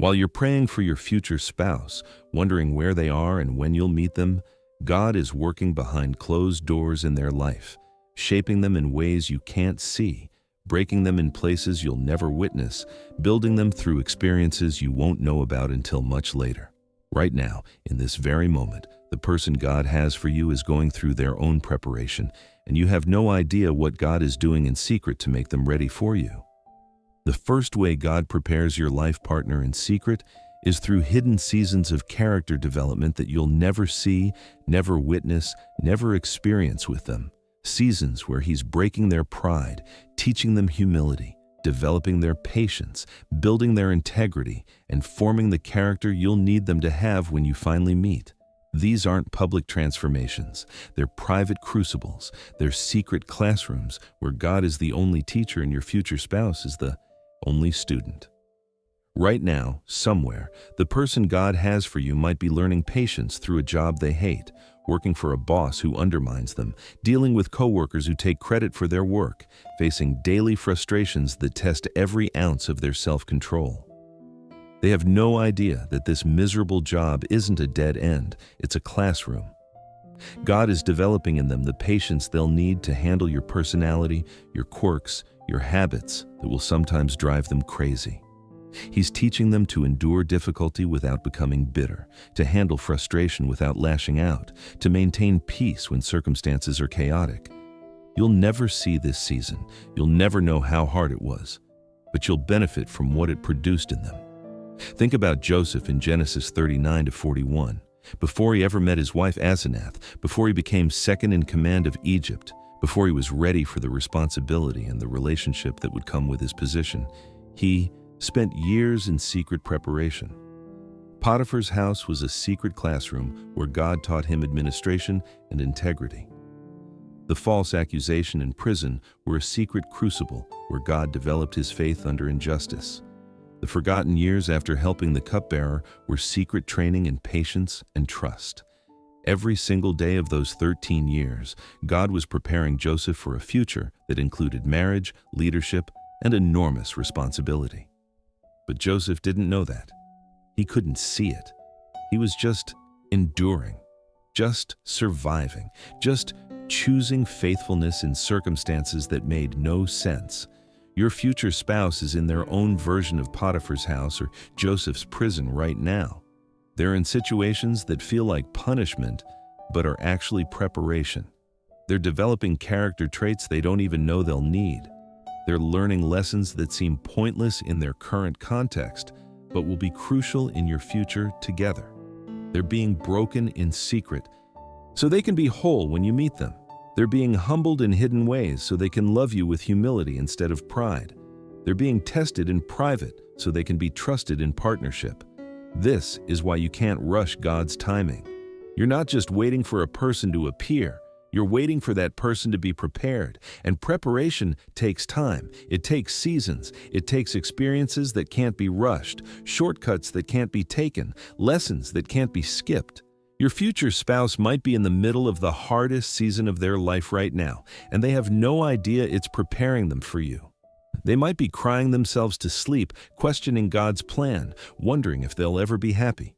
While you're praying for your future spouse, wondering where they are and when you'll meet them, God is working behind closed doors in their life, shaping them in ways you can't see, breaking them in places you'll never witness, building them through experiences you won't know about until much later. Right now, in this very moment, the person God has for you is going through their own preparation, and you have no idea what God is doing in secret to make them ready for you. The first way God prepares your life partner in secret is through hidden seasons of character development that you'll never see, never witness, never experience with them. Seasons where He's breaking their pride, teaching them humility, developing their patience, building their integrity, and forming the character you'll need them to have when you finally meet. These aren't public transformations. They're private crucibles. They're secret classrooms where God is the only teacher and your future spouse is the only student. Right now, somewhere, the person God has for you might be learning patience through a job they hate, working for a boss who undermines them, dealing with coworkers who take credit for their work, facing daily frustrations that test every ounce of their self-control. They have no idea that this miserable job isn't a dead end, it's a classroom. God is developing in them the patience they'll need to handle your personality, your quirks, your habits that will sometimes drive them crazy. He's teaching them to endure difficulty without becoming bitter, to handle frustration without lashing out, to maintain peace when circumstances are chaotic. You'll never see this season, you'll never know how hard it was, but you'll benefit from what it produced in them. Think about Joseph in Genesis 39-41. Before he ever met his wife Asenath, before he became second in command of Egypt, before he was ready for the responsibility and the relationship that would come with his position, he spent years in secret preparation. Potiphar's house was a secret classroom where God taught him administration and integrity. The false accusation in prison were a secret crucible where God developed his faith under injustice. The forgotten years after helping the cupbearer were secret training in patience and trust. Every single day of those 13 years, God was preparing Joseph for a future that included marriage, leadership, and enormous responsibility. But Joseph didn't know that. He couldn't see it. He was just enduring, just surviving, just choosing faithfulness in circumstances that made no sense. Your future spouse is in their own version of Potiphar's house or Joseph's prison right now. They're in situations that feel like punishment, but are actually preparation. They're developing character traits they don't even know they'll need. They're learning lessons that seem pointless in their current context, but will be crucial in your future together. They're being broken in secret, so they can be whole when you meet them. They're being humbled in hidden ways so they can love you with humility instead of pride. They're being tested in private so they can be trusted in partnership. This is why you can't rush God's timing. You're not just waiting for a person to appear. You're waiting for that person to be prepared. And preparation takes time. It takes seasons. It takes experiences that can't be rushed, shortcuts that can't be taken, lessons that can't be skipped. Your future spouse might be in the middle of the hardest season of their life right now, and they have no idea it's preparing them for you. They might be crying themselves to sleep, questioning God's plan, wondering if they'll ever be happy.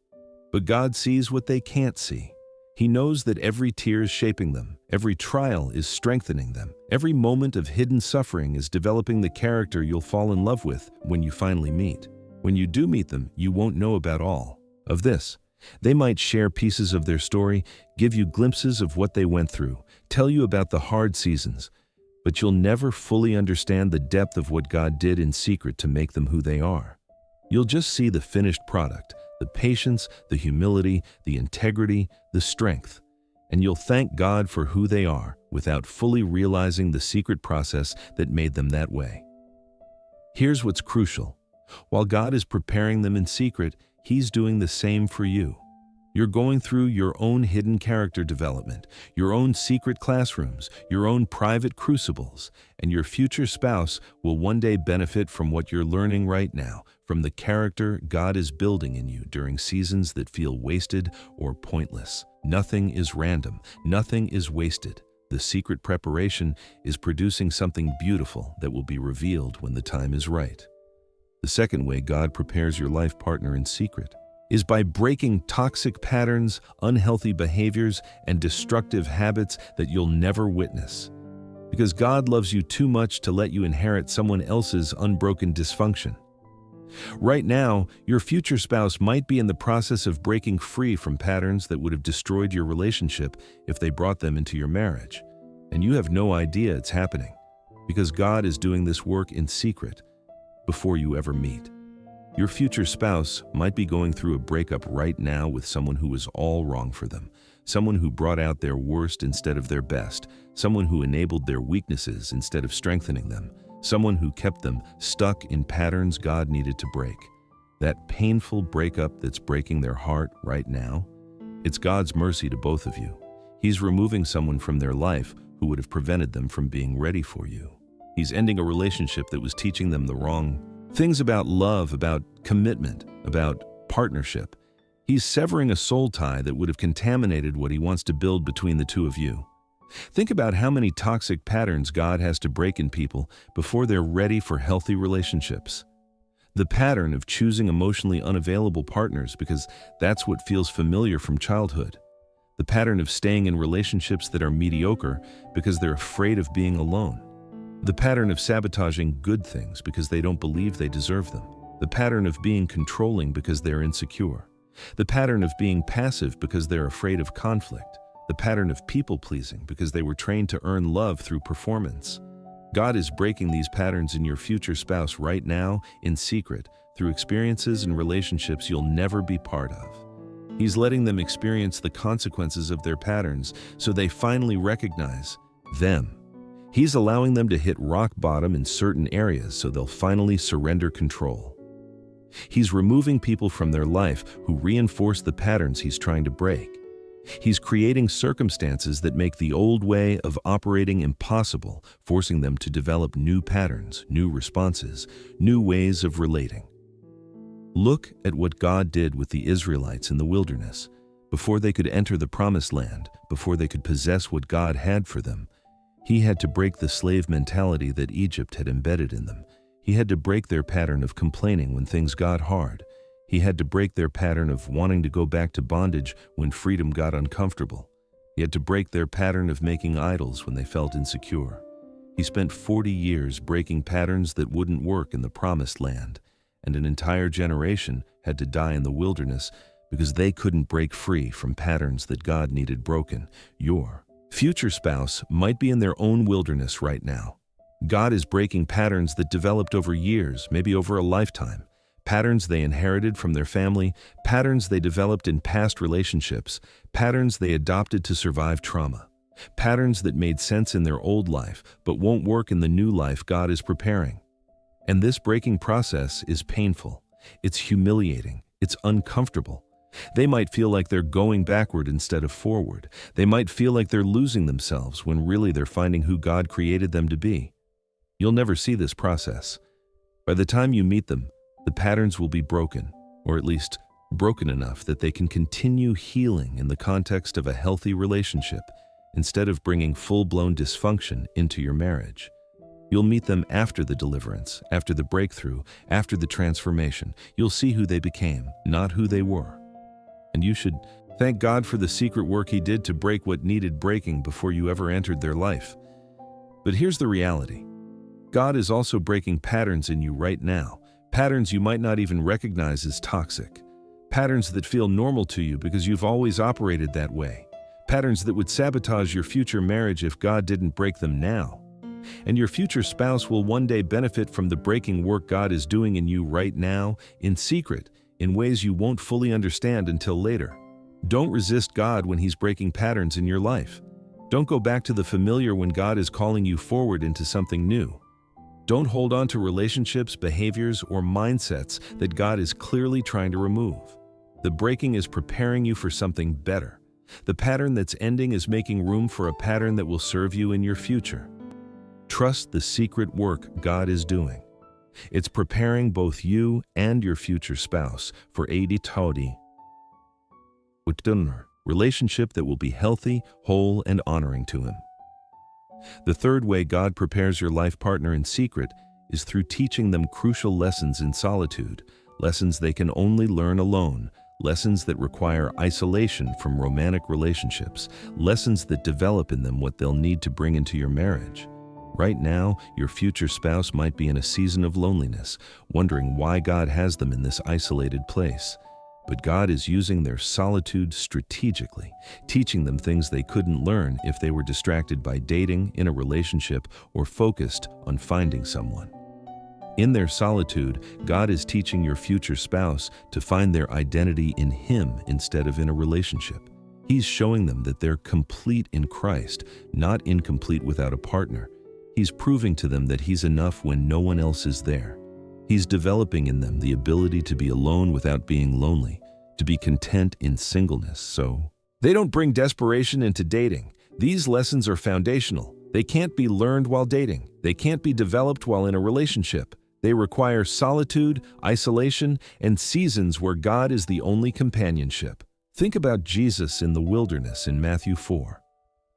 But God sees what they can't see. He knows that every tear is shaping them, every trial is strengthening them, every moment of hidden suffering is developing the character you'll fall in love with when you finally meet. When you do meet them, you won't know about all of this. They might share pieces of their story, give you glimpses of what they went through, tell you about the hard seasons, but you'll never fully understand the depth of what God did in secret to make them who they are. You'll just see the finished product, the patience, the humility, the integrity, the strength, and you'll thank God for who they are without fully realizing the secret process that made them that way. Here's what's crucial. While God is preparing them in secret, He's doing the same for you. You're going through your own hidden character development, your own secret classrooms, your own private crucibles, and your future spouse will one day benefit from what you're learning right now, from the character God is building in you during seasons that feel wasted or pointless. Nothing is random, nothing is wasted. The secret preparation is producing something beautiful that will be revealed when the time is right. The second way God prepares your life partner in secret is by breaking toxic patterns, unhealthy behaviors, and destructive habits that you'll never witness. Because God loves you too much to let you inherit someone else's unbroken dysfunction. Right now, your future spouse might be in the process of breaking free from patterns that would have destroyed your relationship if they brought them into your marriage. And you have no idea it's happening, because God is doing this work in secret before you ever meet. Your future spouse might be going through a breakup right now with someone who was all wrong for them, someone who brought out their worst instead of their best, someone who enabled their weaknesses instead of strengthening them, someone who kept them stuck in patterns God needed to break. That painful breakup that's breaking their heart right now, it's God's mercy to both of you. He's removing someone from their life who would have prevented them from being ready for you. He's ending a relationship that was teaching them the wrong things about love, about commitment, about partnership. He's severing a soul tie that would have contaminated what he wants to build between the two of you. Think about how many toxic patterns God has to break in people before they're ready for healthy relationships. The pattern of choosing emotionally unavailable partners because that's what feels familiar from childhood. The pattern of staying in relationships that are mediocre because they're afraid of being alone. The pattern of sabotaging good things because they don't believe they deserve them. The pattern of being controlling because they're insecure. The pattern of being passive because they're afraid of conflict. The pattern of people-pleasing because they were trained to earn love through performance. God is breaking these patterns in your future spouse right now, in secret, through experiences and relationships you'll never be part of. He's letting them experience the consequences of their patterns so they finally recognize them. He's allowing them to hit rock bottom in certain areas so they'll finally surrender control. He's removing people from their life who reinforce the patterns he's trying to break. He's creating circumstances that make the old way of operating impossible, forcing them to develop new patterns, new responses, new ways of relating. Look at what God did with the Israelites in the wilderness. Before they could enter the promised land, before they could possess what God had for them, He had to break the slave mentality that Egypt had embedded in them. He had to break their pattern of complaining when things got hard. He had to break their pattern of wanting to go back to bondage when freedom got uncomfortable. He had to break their pattern of making idols when they felt insecure. He spent 40 years breaking patterns that wouldn't work in the promised land, and an entire generation had to die in the wilderness because they couldn't break free from patterns that God needed broken. Your future spouse might be in their own wilderness right now. God is breaking patterns that developed over years, maybe over a lifetime. Patterns they inherited from their family, patterns they developed in past relationships, patterns they adopted to survive trauma, patterns that made sense in their old life but won't work in the new life God is preparing. And this breaking process is painful, it's humiliating, it's uncomfortable. They might feel like they're going backward instead of forward. They might feel like they're losing themselves when really they're finding who God created them to be. You'll never see this process. By the time you meet them, the patterns will be broken, or at least broken enough that they can continue healing in the context of a healthy relationship instead of bringing full-blown dysfunction into your marriage. You'll meet them after the deliverance, after the breakthrough, after the transformation. You'll see who they became, not who they were. And you should thank God for the secret work He did to break what needed breaking before you ever entered their life. But here's the reality. God is also breaking patterns in you right now. Patterns you might not even recognize as toxic. Patterns that feel normal to you because you've always operated that way. Patterns that would sabotage your future marriage if God didn't break them now. And your future spouse will one day benefit from the breaking work God is doing in you right now, in secret, in ways you won't fully understand until later. Don't resist God when He's breaking patterns in your life. Don't go back to the familiar when God is calling you forward into something new. Don't hold on to relationships, behaviors, or mindsets that God is clearly trying to remove. The breaking is preparing you for something better. The pattern that's ending is making room for a pattern that will serve you in your future. Trust the secret work God is doing. It's preparing both you and your future spouse for a relationship that will be healthy, whole, and honoring to Him. The third way God prepares your life partner in secret is through teaching them crucial lessons in solitude, lessons they can only learn alone, lessons that require isolation from romantic relationships, lessons that develop in them what they'll need to bring into your marriage. Right now, your future spouse might be in a season of loneliness, wondering why God has them in this isolated place. But God is using their solitude strategically, teaching them things they couldn't learn if they were distracted by dating, in a relationship, or focused on finding someone. In their solitude, God is teaching your future spouse to find their identity in Him instead of in a relationship. He's showing them that they're complete in Christ, not incomplete without a partner. He's proving to them that He's enough when no one else is there. He's developing in them the ability to be alone without being lonely, to be content in singleness. So they don't bring desperation into dating. These lessons are foundational. They can't be learned while dating. They can't be developed while in a relationship. They require solitude, isolation, and seasons where God is the only companionship. Think about Jesus in the wilderness in Matthew 4.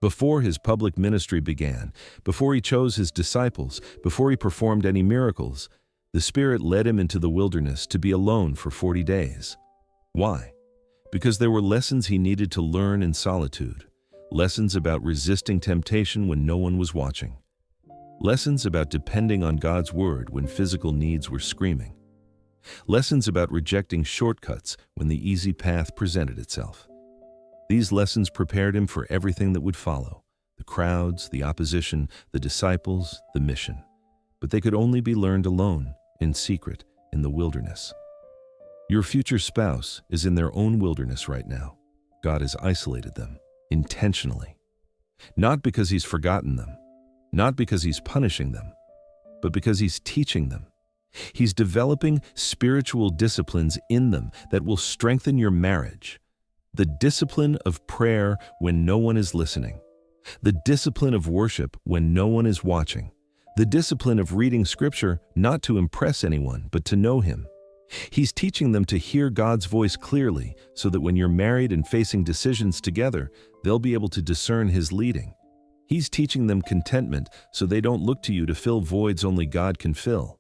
Before His public ministry began, before He chose His disciples, before He performed any miracles, the Spirit led Him into the wilderness to be alone for 40 days. Why? Because there were lessons He needed to learn in solitude. Lessons about resisting temptation when no one was watching. Lessons about depending on God's word when physical needs were screaming. Lessons about rejecting shortcuts when the easy path presented itself. These lessons prepared Him for everything that would follow: the crowds, the opposition, the disciples, the mission. But they could only be learned alone, in secret, in the wilderness. Your future spouse is in their own wilderness right now. God has isolated them, intentionally. Not because He's forgotten them, not because He's punishing them, but because He's teaching them. He's developing spiritual disciplines in them that will strengthen your marriage. The discipline of prayer when no one is listening. The discipline of worship when no one is watching. The discipline of reading Scripture not to impress anyone, but to know Him. He's teaching them to hear God's voice clearly so that when you're married and facing decisions together, they'll be able to discern His leading. He's teaching them contentment so they don't look to you to fill voids only God can fill.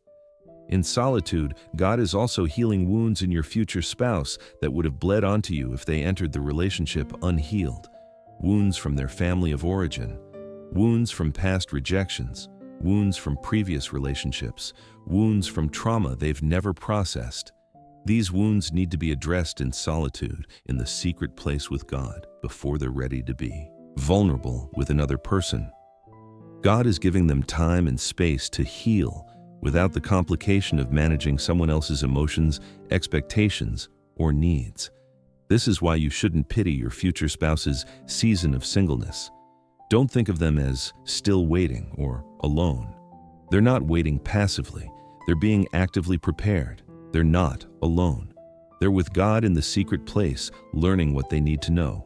In solitude, God is also healing wounds in your future spouse that would have bled onto you if they entered the relationship unhealed. Wounds from their family of origin, wounds from past rejections, wounds from previous relationships, wounds from trauma they've never processed. These wounds need to be addressed in solitude, in the secret place with God, before they're ready to be vulnerable with another person. God is giving them time and space to heal without the complication of managing someone else's emotions, expectations, or needs. This is why you shouldn't pity your future spouse's season of singleness. Don't think of them as still waiting or alone. They're not waiting passively. They're being actively prepared. They're not alone. They're with God in the secret place, learning what they need to know.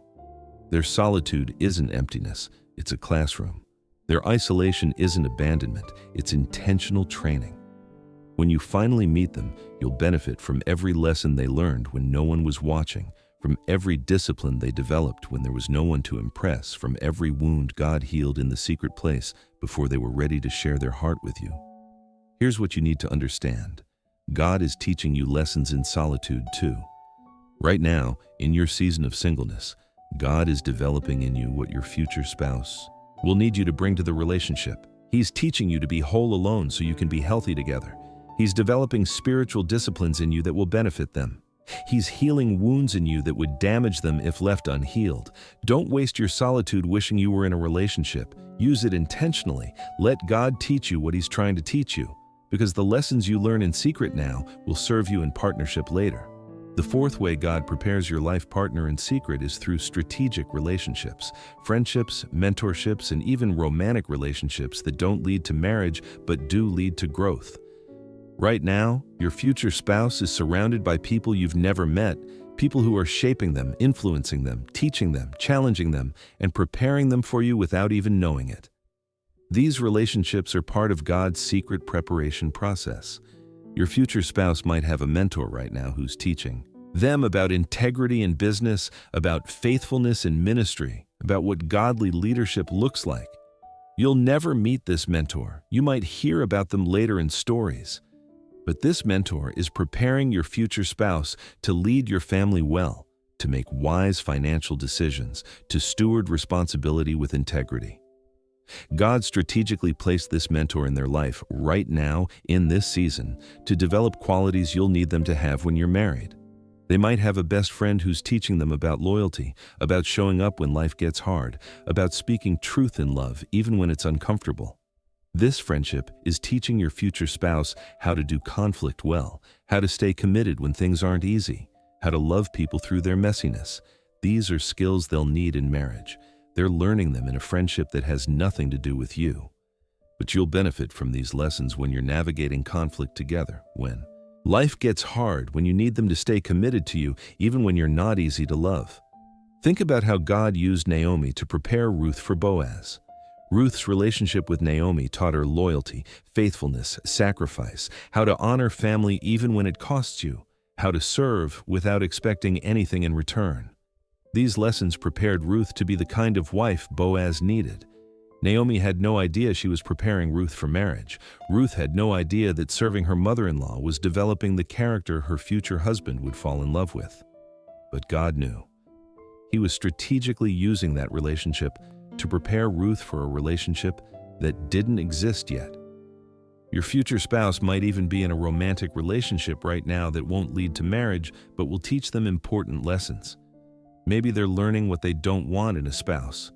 Their solitude isn't emptiness, it's a classroom. Their isolation isn't abandonment, it's intentional training. When you finally meet them, you'll benefit from every lesson they learned when no one was watching, from every discipline they developed when there was no one to impress, from every wound God healed in the secret place before they were ready to share their heart with you. Here's what you need to understand. God is teaching you lessons in solitude too. Right now, in your season of singleness, God is developing in you what your future spouse will need you to bring to the relationship. He's teaching you to be whole alone so you can be healthy together. He's developing spiritual disciplines in you that will benefit them. He's healing wounds in you that would damage them if left unhealed. Don't waste your solitude wishing you were in a relationship. Use it intentionally. Let God teach you what He's trying to teach you, because the lessons you learn in secret now will serve you in partnership later. The fourth way God prepares your life partner in secret is through strategic relationships, friendships, mentorships, and even romantic relationships that don't lead to marriage but do lead to growth. Right now, your future spouse is surrounded by people you've never met, people who are shaping them, influencing them, teaching them, challenging them, and preparing them for you without even knowing it. These relationships are part of God's secret preparation process. Your future spouse might have a mentor right now who's teaching them about integrity in business, about faithfulness in ministry, about what godly leadership looks like. You'll never meet this mentor. You might hear about them later in stories. But this mentor is preparing your future spouse to lead your family well, to make wise financial decisions, to steward responsibility with integrity. God strategically placed this mentor in their life right now, in this season, to develop qualities you'll need them to have when you're married. They might have a best friend who's teaching them about loyalty, about showing up when life gets hard, about speaking truth in love even when it's uncomfortable. This friendship is teaching your future spouse how to do conflict well, how to stay committed when things aren't easy, how to love people through their messiness. These are skills they'll need in marriage. They're learning them in a friendship that has nothing to do with you. But you'll benefit from these lessons when you're navigating conflict together, when life gets hard, when you need them to stay committed to you, even when you're not easy to love. Think about how God used Naomi to prepare Ruth for Boaz. Ruth's relationship with Naomi taught her loyalty, faithfulness, sacrifice, how to honor family even when it costs you, how to serve without expecting anything in return. These lessons prepared Ruth to be the kind of wife Boaz needed. Naomi had no idea she was preparing Ruth for marriage. Ruth had no idea that serving her mother-in-law was developing the character her future husband would fall in love with. But God knew. He was strategically using that relationship to prepare Ruth for a relationship that didn't exist yet. Your future spouse might even be in a romantic relationship right now that won't lead to marriage, but will teach them important lessons. Maybe they're learning what they don't want in a spouse.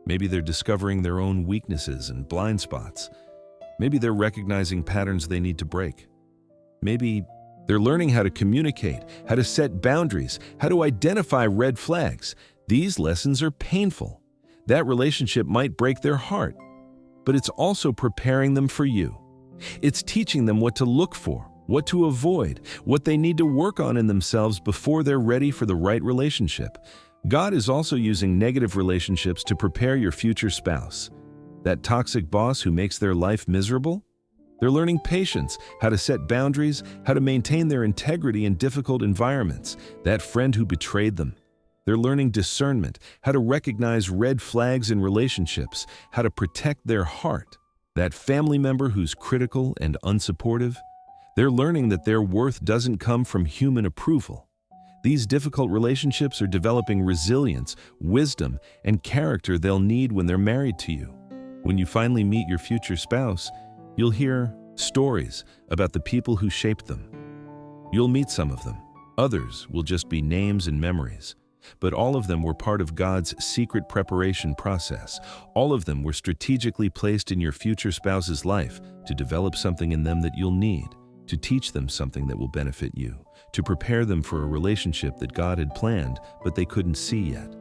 Maybe they're discovering their own weaknesses and blind spots. Maybe they're recognizing patterns they need to break. Maybe they're learning how to communicate, how to set boundaries, how to identify red flags. These lessons are painful. That relationship might break their heart, but it's also preparing them for you. It's teaching them what to look for, what to avoid, what they need to work on in themselves before they're ready for the right relationship. God is also using negative relationships to prepare your future spouse. That toxic boss who makes their life miserable? They're learning patience, how to set boundaries, how to maintain their integrity in difficult environments. That friend who betrayed them. They're learning discernment, how to recognize red flags in relationships, how to protect their heart. That family member who's critical and unsupportive. They're learning that their worth doesn't come from human approval. These difficult relationships are developing resilience, wisdom, and character they'll need when they're married to you. When you finally meet your future spouse, you'll hear stories about the people who shaped them. You'll meet some of them. Others will just be names and memories. But all of them were part of God's secret preparation process. All of them were strategically placed in your future spouse's life to develop something in them that you'll need, to teach them something that will benefit you, to prepare them for a relationship that God had planned but they couldn't see yet.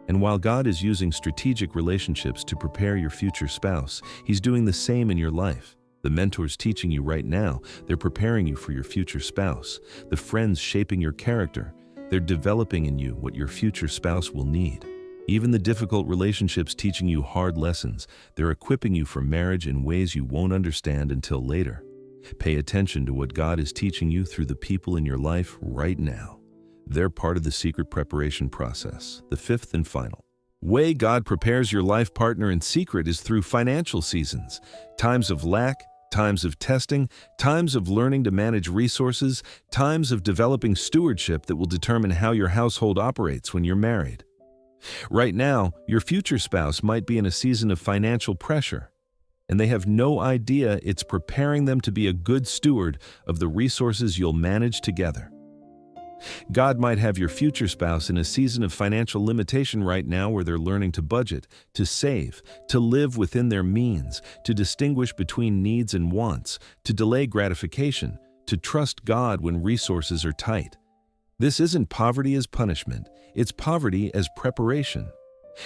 And while God is using strategic relationships to prepare your future spouse, He's doing the same in your life. The mentors teaching you right now, they're preparing you for your future spouse. The friends shaping your character, they're developing in you what your future spouse will need. Even the difficult relationships teaching you hard lessons, they're equipping you for marriage in ways you won't understand until later. Pay attention to what God is teaching you through the people in your life right now. They're part of the secret preparation process. The fifth and final way God prepares your life partner in secret is through financial seasons, times of lack, times of testing, times of learning to manage resources, times of developing stewardship that will determine how your household operates when you're married. Right now, your future spouse might be in a season of financial pressure, and they have no idea it's preparing them to be a good steward of the resources you'll manage together. God might have your future spouse in a season of financial limitation right now where they're learning to budget, to save, to live within their means, to distinguish between needs and wants, to delay gratification, to trust God when resources are tight. This isn't poverty as punishment, it's poverty as preparation.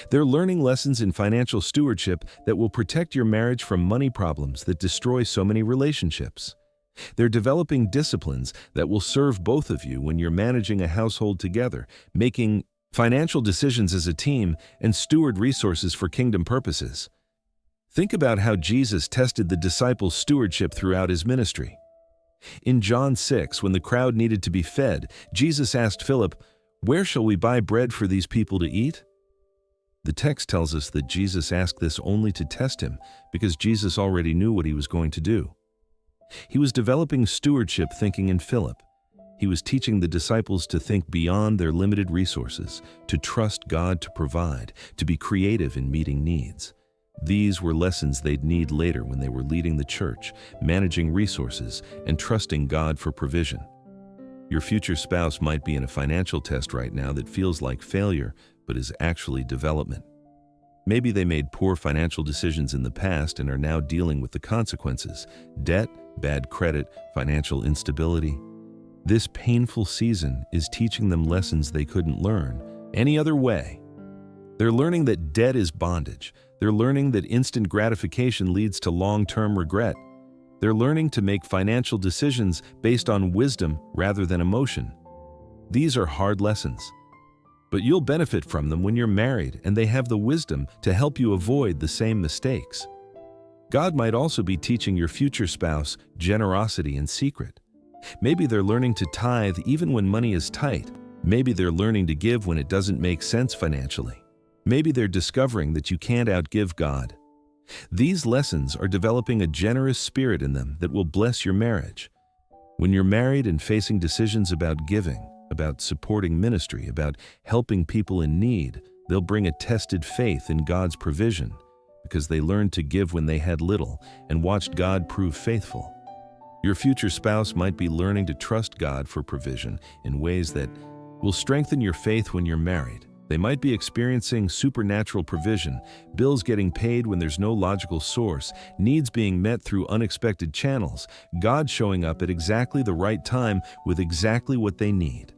They're learning lessons in financial stewardship that will protect your marriage from money problems that destroy so many relationships. They're developing disciplines that will serve both of you when you're managing a household together, making financial decisions as a team, and steward resources for kingdom purposes. Think about how Jesus tested the disciples' stewardship throughout his ministry. In John 6, when the crowd needed to be fed, Jesus asked Philip, "Where shall we buy bread for these people to eat?" The text tells us that Jesus asked this only to test him because Jesus already knew what he was going to do. He was developing stewardship thinking in Philip. He was teaching the disciples to think beyond their limited resources, to trust God to provide, to be creative in meeting needs. These were lessons they'd need later when they were leading the church, managing resources, and trusting God for provision. Your future spouse might be in a financial test right now that feels like failure, but is actually development. Maybe they made poor financial decisions in the past and are now dealing with the consequences: debt, bad credit, financial instability. This painful season is teaching them lessons they couldn't learn any other way. They're learning that debt is bondage. They're learning that instant gratification leads to long-term regret. They're learning to make financial decisions based on wisdom rather than emotion. These are hard lessons, but you'll benefit from them when you're married and they have the wisdom to help you avoid the same mistakes. God might also be teaching your future spouse generosity in secret. Maybe they're learning to tithe even when money is tight. Maybe they're learning to give when it doesn't make sense financially. Maybe they're discovering that you can't outgive God. These lessons are developing a generous spirit in them that will bless your marriage. When you're married and facing decisions about giving, about supporting ministry, about helping people in need, they'll bring a tested faith in God's provision because they learned to give when they had little and watched God prove faithful. Your future spouse might be learning to trust God for provision in ways that will strengthen your faith when you're married. They might be experiencing supernatural provision, bills getting paid when there's no logical source, needs being met through unexpected channels, God showing up at exactly the right time with exactly what they need.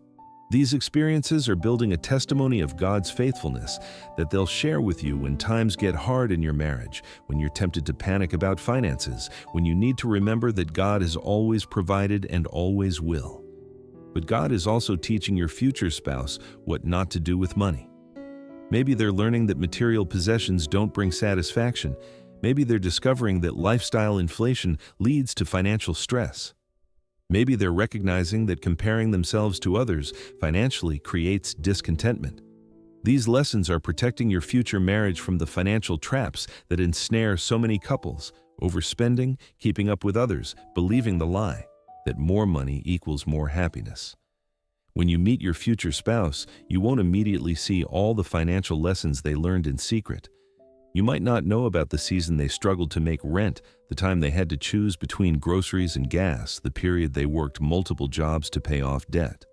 These experiences are building a testimony of God's faithfulness that they'll share with you when times get hard in your marriage, when you're tempted to panic about finances, when you need to remember that God has always provided and always will. But God is also teaching your future spouse what not to do with money. Maybe they're learning that material possessions don't bring satisfaction. Maybe they're discovering that lifestyle inflation leads to financial stress. Maybe they're recognizing that comparing themselves to others financially creates discontentment. These lessons are protecting your future marriage from the financial traps that ensnare so many couples: overspending, keeping up with others, believing the lie that more money equals more happiness. When you meet your future spouse, you won't immediately see all the financial lessons they learned in secret. You might not know about the season they struggled to make rent, the time they had to choose between groceries and gas, the period they worked multiple jobs to pay off debt.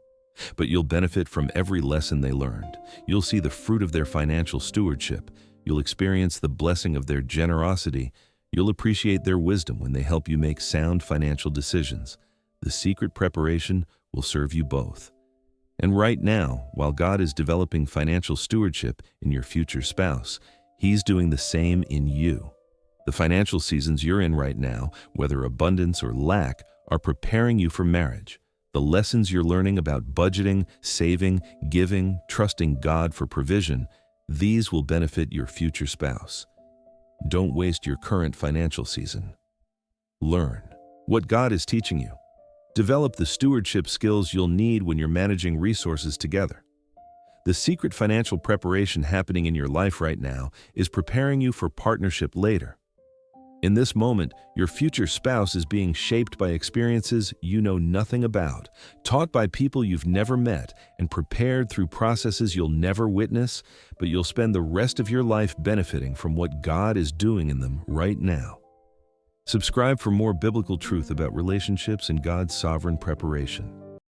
But you'll benefit from every lesson they learned. You'll see the fruit of their financial stewardship. You'll experience the blessing of their generosity. You'll appreciate their wisdom when they help you make sound financial decisions. The secret preparation will serve you both. And right now, while God is developing financial stewardship in your future spouse, He's doing the same in you. The financial seasons you're in right now, whether abundance or lack, are preparing you for marriage. The lessons you're learning about budgeting, saving, giving, trusting God for provision, these will benefit your future spouse. Don't waste your current financial season. Learn what God is teaching you. Develop the stewardship skills you'll need when you're managing resources together. The secret financial preparation happening in your life right now is preparing you for partnership later. In this moment, your future spouse is being shaped by experiences you know nothing about, taught by people you've never met, and prepared through processes you'll never witness, but you'll spend the rest of your life benefiting from what God is doing in them right now. Subscribe for more biblical truth about relationships and God's sovereign preparation.